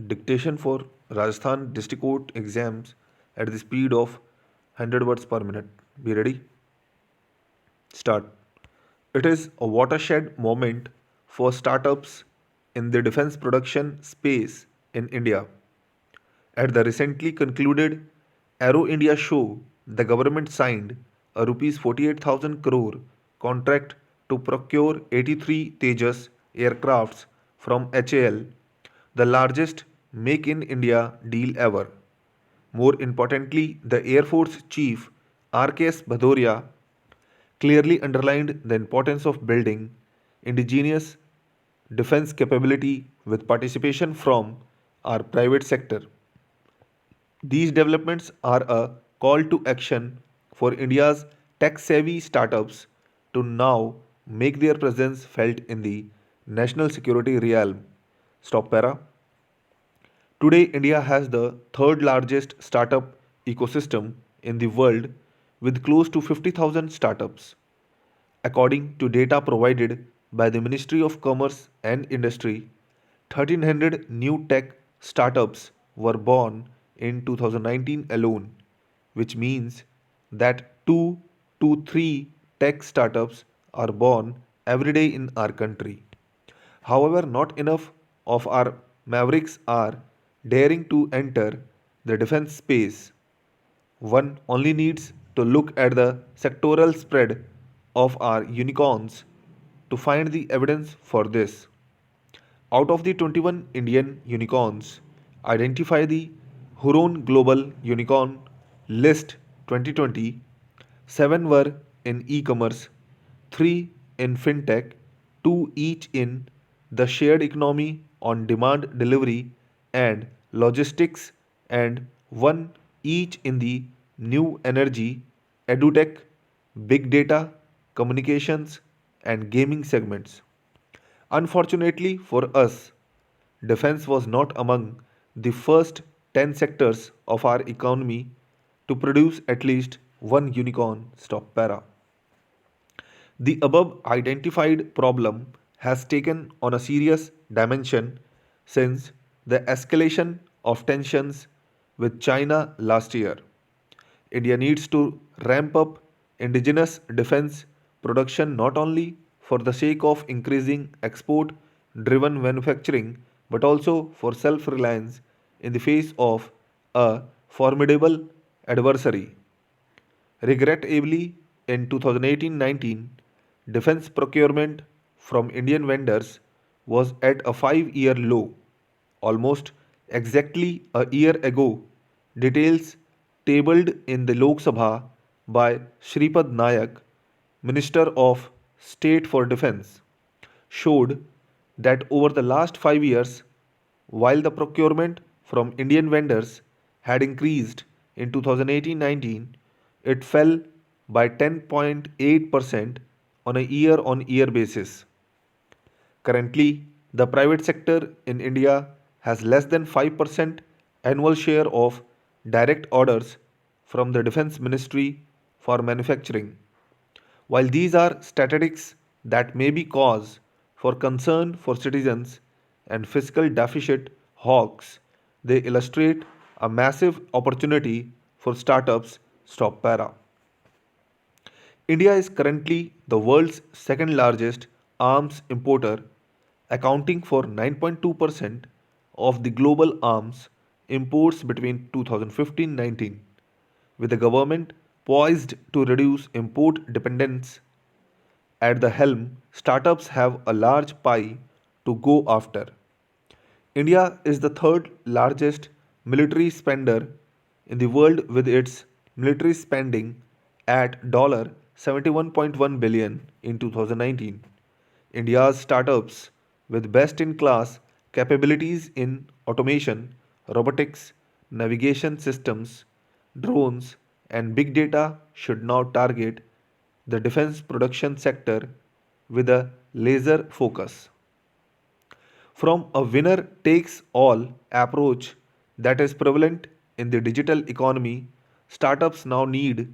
dictation for Rajasthan District Court exams at the speed of 100 words per minute. Be ready? Start. It is a watershed moment for startups in the defense production space in India. At the recently concluded Aero India show, the government signed a Rs 48,000 crore contract to procure 83 Tejas aircrafts from HAL, the largest Make in India deal ever. More importantly, the Air Force Chief RKS Bhadoria clearly underlined the importance of building indigenous defense capability with participation from our private sector. These developments are a call to action for India's tech savvy startups to now make their presence felt in the national security realm. Stop para. Today, India has the third largest startup ecosystem in the world with close to 50,000 startups. According to data provided by the Ministry of Commerce and Industry, 1,300 new tech startups were born in 2019 alone, which means that 2 to 3 tech startups are born every day in our country. However, not enough of our mavericks are daring to enter the defense space. One only needs to look at the sectoral spread of our unicorns to find the evidence for this. Out of the 21 Indian unicorns, identify the Huron Global Unicorn List 2020. 7 were in e commerce, 3 in fintech, 2 each in the shared economy on demand delivery and logistics, and 1 each in the new energy, edutech, big data, communications, and gaming segments. Unfortunately for us, defense was not among the first 10 sectors of our economy to produce at least one unicorn. Stop para. The above identified problem has taken on a serious dimension since the escalation of tensions with China last year. India needs to ramp up indigenous defense production not only for the sake of increasing export driven manufacturing but also for self reliance in the face of a formidable adversary. Regrettably, in 2018-19, defense procurement from Indian vendors was at a 5-year low. Almost exactly a year ago, details tabled in the Lok Sabha by Shripad Nayak, Minister of State for Defense, showed that over the last 5 years, while the procurement from Indian vendors had increased in 2018-19, it fell by 10.8% on a year on year basis. Currently, the private sector in India has less than 5% annual share of direct orders from the Defense Ministry for manufacturing. While these are statistics that may be cause for concern for citizens and fiscal deficit hawks, they illustrate a massive opportunity for startups. Stop para. India is currently the world's second largest arms importer, accounting for 9.2% of the global arms imports between 2015-19. With the government poised to reduce import dependence at the helm, startups have a large pie to go after. India is the third largest military spender in the world with its military spending at $71.1 billion in 2019. India's startups with best in class capabilities in automation, robotics, navigation systems, drones, and big data should now target the defense production sector with a laser focus. From a winner takes all approach that is prevalent in the digital economy, startups now need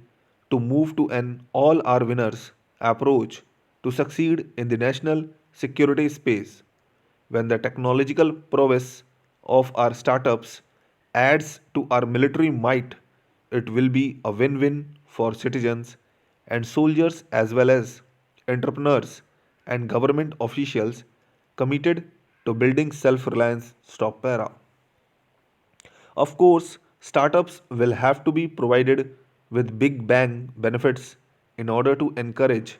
to move to an all are winners approach to succeed in the national security space. When the technological prowess of our startups adds to our military might, it will be a win win for citizens and soldiers as well as entrepreneurs and government officials committed to building self reliance. Stop para. Of course, startups will have to be provided with big bang benefits in order to encourage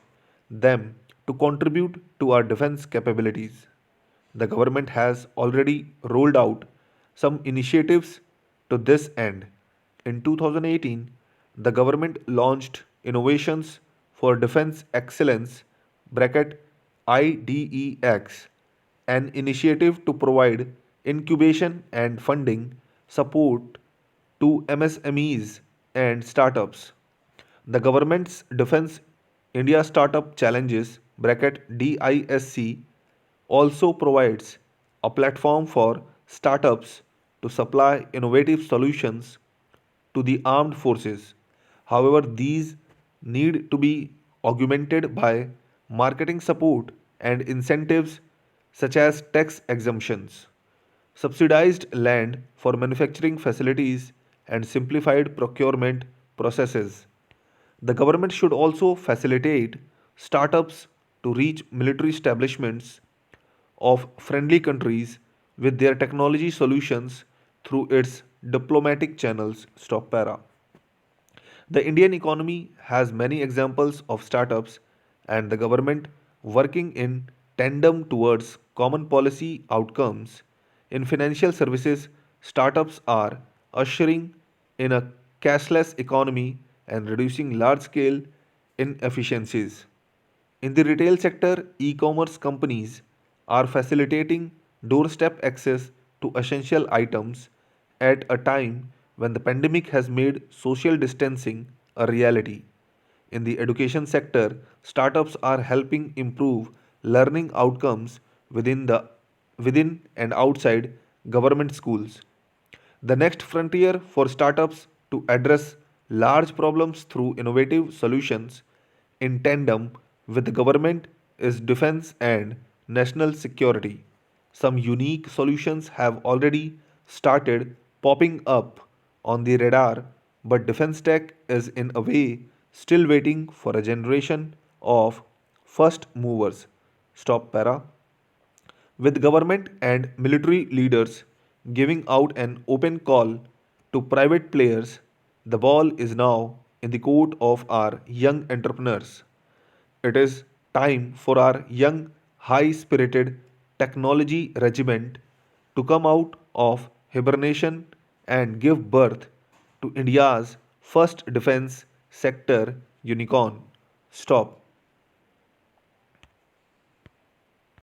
them to contribute to our defense capabilities. The government has already rolled out some initiatives to this end. In 2018, the government launched Innovations for Defense Excellence bracket IDEX, an initiative to provide incubation and funding support to MSMEs and startups. The government's Defense India Startup Challenges bracket DISC also provides a platform for startups to supply innovative solutions to the armed forces. However, these need to be augmented by marketing support and incentives such as tax exemptions, subsidized land for manufacturing facilities, and simplified procurement processes. The government should also facilitate startups to reach military establishments of friendly countries with their technology solutions through its diplomatic channels. Stop para. The Indian economy has many examples of startups and the government working in tandem towards common policy outcomes. In financial services, startups are ushering in a cashless economy and reducing large scale inefficiencies. In the retail sector, e commerce companies are facilitating doorstep access to essential items at a time when the pandemic has made social distancing a reality. In the education sector, startups are helping improve learning outcomes within and outside government schools. The next frontier for startups to address large problems through innovative solutions in tandem with the government is defense and national security. Some unique solutions have already started popping up on the radar, but defense tech is in a way still waiting for a generation of first movers. Stop para. With government and military leaders giving out an open call to private players, the ball is now in the court of our young entrepreneurs. It is time for our young, high spirited technology regiment to come out of hibernation and give birth to India's first defense sector unicorn. Stop.